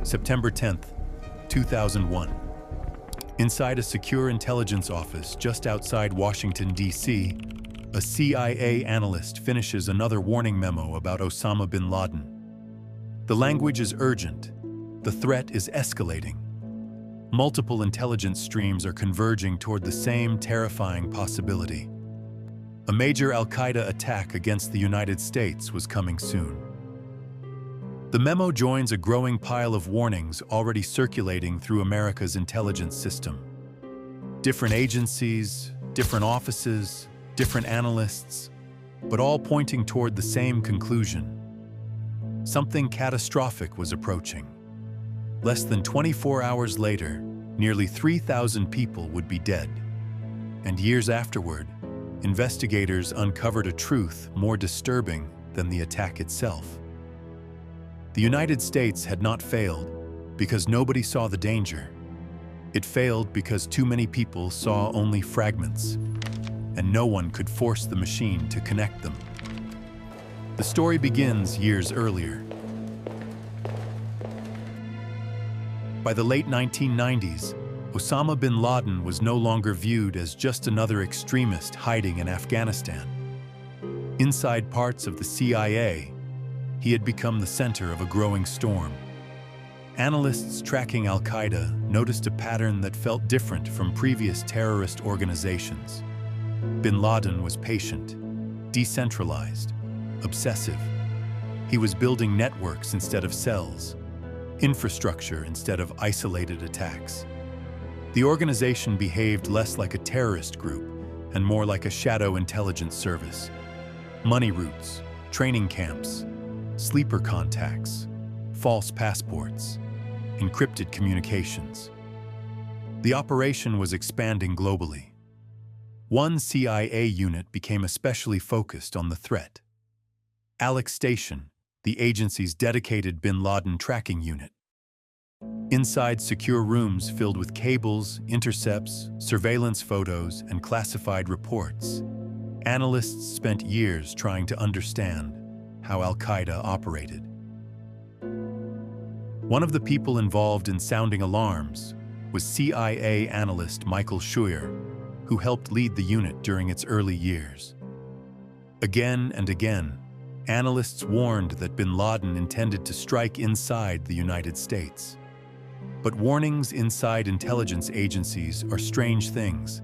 September 10th, 2001. Inside a secure intelligence office just outside Washington, D.C., a CIA analyst finishes another warning memo about Osama bin Laden. The language is urgent. The threat is escalating. Multiple intelligence streams are converging toward the same terrifying possibility. A major al-Qaeda attack against the United States was coming soon. The memo joins a growing pile of warnings already circulating through America's intelligence system. Different agencies, different offices, different analysts, but all pointing toward the same conclusion. Something catastrophic was approaching. Less than 24 hours later, nearly 3,000 people would be dead. And years afterward, investigators uncovered a truth more disturbing than the attack itself. The United States had not failed because nobody saw the danger. It failed because too many people saw only fragments, and no one could force the machine to connect them. The story begins years earlier. By the late 1990s, Osama bin Laden was no longer viewed as just another extremist hiding in Afghanistan. Inside parts of the CIA, he had become the center of a growing storm. Analysts tracking al-Qaeda noticed a pattern that felt different from previous terrorist organizations. Bin Laden was patient, decentralized, obsessive. He was building networks instead of cells, infrastructure instead of isolated attacks. The organization behaved less like a terrorist group and more like a shadow intelligence service. Money routes, training camps, sleeper contacts, false passports, encrypted communications. The operation was expanding globally. One CIA unit became especially focused on the threat. Alex Station, the agency's dedicated bin Laden tracking unit. Inside secure rooms filled with cables, intercepts, surveillance photos, and classified reports, analysts spent years trying to understand how al-Qaeda operated. One of the people involved in sounding alarms was CIA analyst Michael Scheuer, who helped lead the unit during its early years. Again and again, analysts warned that bin Laden intended to strike inside the United States. But warnings inside intelligence agencies are strange things.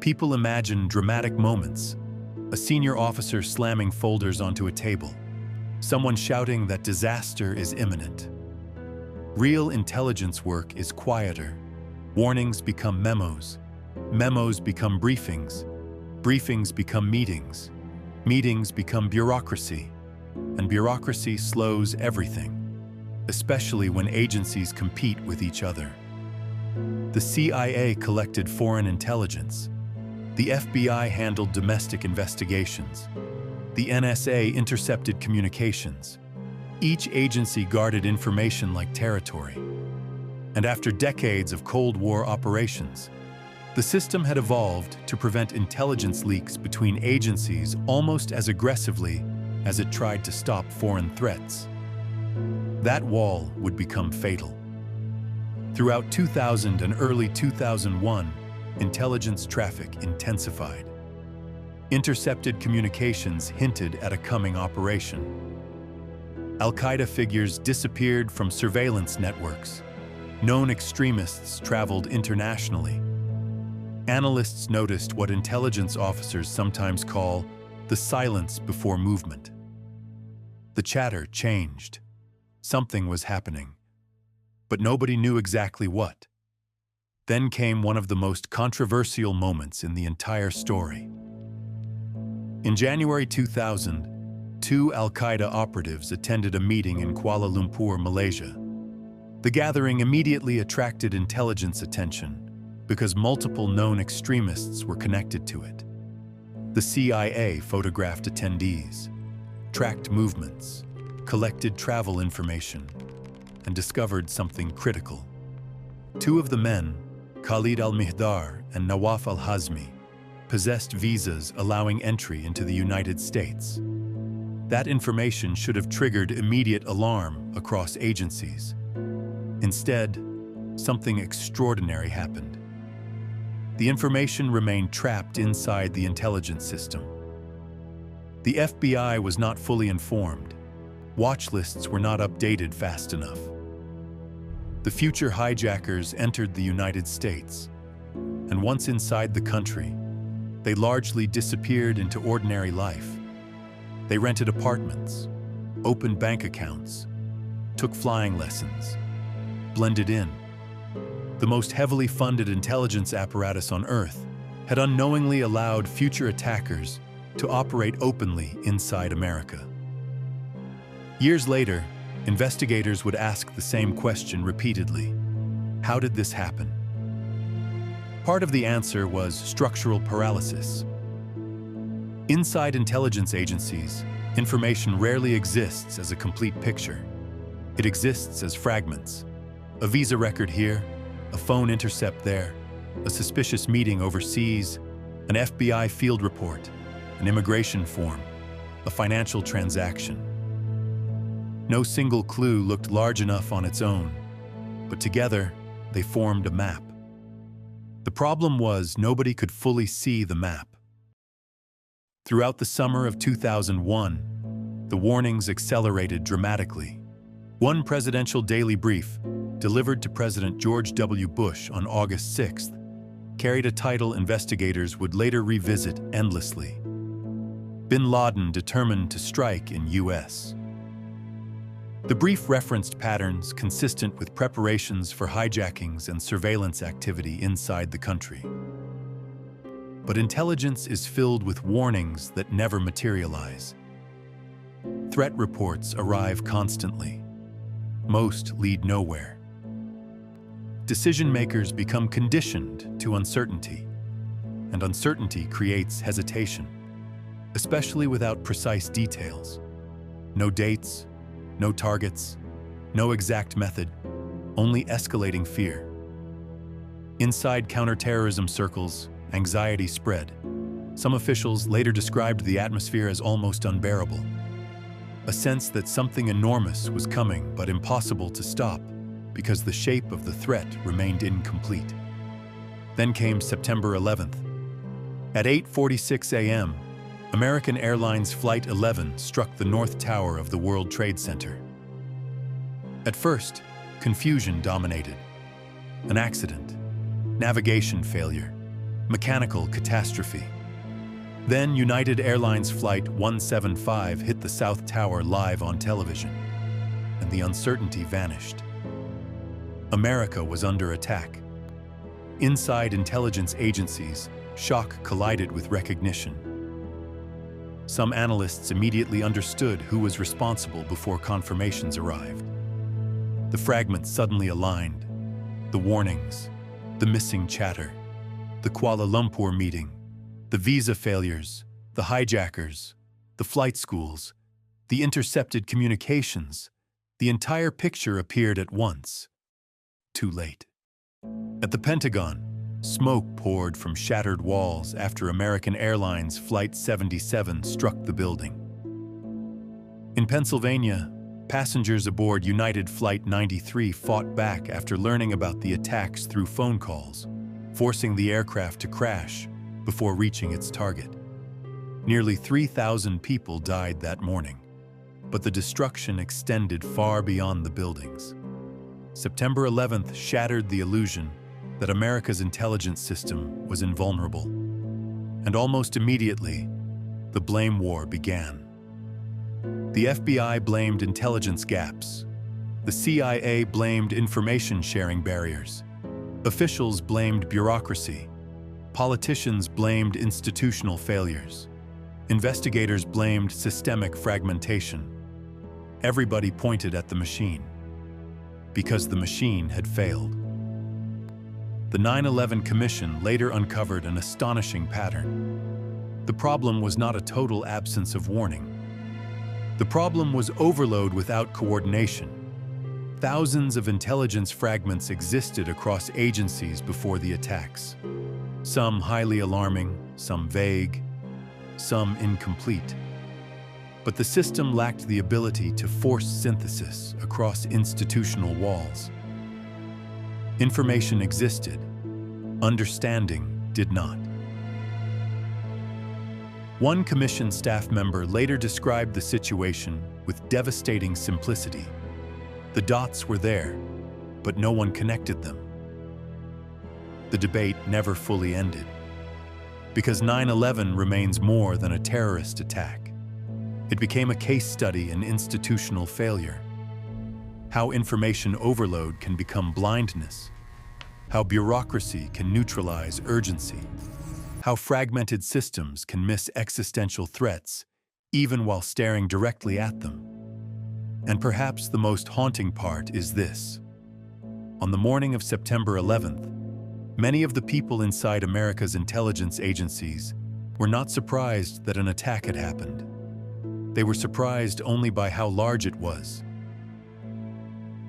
People imagine dramatic moments, a senior officer slamming folders onto a table, someone shouting that disaster is imminent. Real intelligence work is quieter. Warnings become memos. Memos become briefings. Briefings become meetings. Meetings become bureaucracy. And bureaucracy slows everything, especially when agencies compete with each other. The CIA collected foreign intelligence. The FBI handled domestic investigations. The NSA intercepted communications. Each agency guarded information like territory. And after decades of Cold War operations, the system had evolved to prevent intelligence leaks between agencies almost as aggressively as it tried to stop foreign threats. That wall would become fatal. Throughout 2000 and early 2001, intelligence traffic intensified. Intercepted communications hinted at a coming operation. Al-Qaeda figures disappeared from surveillance networks. Known extremists traveled internationally. Analysts noticed what intelligence officers sometimes call the silence before movement. The chatter changed. Something was happening, but nobody knew exactly what. Then came one of the most controversial moments in the entire story. In January 2000, two al-Qaeda operatives attended a meeting in Kuala Lumpur, Malaysia. The gathering immediately attracted intelligence attention because multiple known extremists were connected to it. The CIA photographed attendees, tracked movements, collected travel information, and discovered something critical. Two of the men, Khalid al-Mihdar and Nawaf al-Hazmi, possessed visas allowing entry into the United States. That information should have triggered immediate alarm across agencies. Instead, something extraordinary happened. The information remained trapped inside the intelligence system. The FBI was not fully informed. Watch lists were not updated fast enough. The future hijackers entered the United States, and once inside the country, they largely disappeared into ordinary life. They rented apartments, opened bank accounts, took flying lessons, blended in. The most heavily funded intelligence apparatus on Earth had unknowingly allowed future attackers to operate openly inside America. Years later, investigators would ask the same question repeatedly. How did this happen? Part of the answer was structural paralysis. Inside intelligence agencies, information rarely exists as a complete picture. It exists as fragments. A visa record here, a phone intercept there, a suspicious meeting overseas, an FBI field report, an immigration form, a financial transaction. No single clue looked large enough on its own, but together they formed a map. The problem was nobody could fully see the map. Throughout the summer of 2001, the warnings accelerated dramatically. One presidential daily brief, delivered to President George W. Bush on August 6th, carried a title investigators would later revisit endlessly. Bin Laden determined to strike in U.S. The brief referenced patterns consistent with preparations for hijackings and surveillance activity inside the country. But intelligence is filled with warnings that never materialize. Threat reports arrive constantly. Most lead nowhere. Decision-makers become conditioned to uncertainty, and uncertainty creates hesitation, especially without precise details. No dates, no targets, no exact method, only escalating fear. Inside counterterrorism circles, anxiety spread. Some officials later described the atmosphere as almost unbearable. A sense that something enormous was coming but impossible to stop because the shape of the threat remained incomplete. Then came September 11th. At 8:46 a.m., American Airlines Flight 11 struck the North Tower of the World Trade Center. At first, confusion dominated. An accident, navigation failure, mechanical catastrophe. Then United Airlines Flight 175 hit the South Tower live on television, and the uncertainty vanished. America was under attack. Inside intelligence agencies, shock collided with recognition. Some analysts immediately understood who was responsible before confirmations arrived. The fragments suddenly aligned. The warnings, the missing chatter, the Kuala Lumpur meeting, the visa failures, the hijackers, the flight schools, the intercepted communications. The entire picture appeared at once. Too late. At the Pentagon, smoke poured from shattered walls after American Airlines Flight 77 struck the building. In Pennsylvania, passengers aboard United Flight 93 fought back after learning about the attacks through phone calls, forcing the aircraft to crash before reaching its target. Nearly 3,000 people died that morning, but the destruction extended far beyond the buildings. September 11th shattered the illusion that America's intelligence system was invulnerable. And almost immediately, the blame war began. The FBI blamed intelligence gaps. The CIA blamed information-sharing barriers. Officials blamed bureaucracy. Politicians blamed institutional failures. Investigators blamed systemic fragmentation. Everybody pointed at the machine, because the machine had failed. The 9/11 Commission later uncovered an astonishing pattern. The problem was not a total absence of warning. The problem was overload without coordination. Thousands of intelligence fragments existed across agencies before the attacks. Some highly alarming, some vague, some incomplete. But the system lacked the ability to force synthesis across institutional walls. Information existed, understanding did not. One commission staff member later described the situation with devastating simplicity. The dots were there, but no one connected them. The debate never fully ended, because 9/11 remains more than a terrorist attack. It became a case study in institutional failure. How information overload can become blindness. How bureaucracy can neutralize urgency. How fragmented systems can miss existential threats, even while staring directly at them. And perhaps the most haunting part is this. On the morning of September 11th, many of the people inside America's intelligence agencies were not surprised that an attack had happened. They were surprised only by how large it was,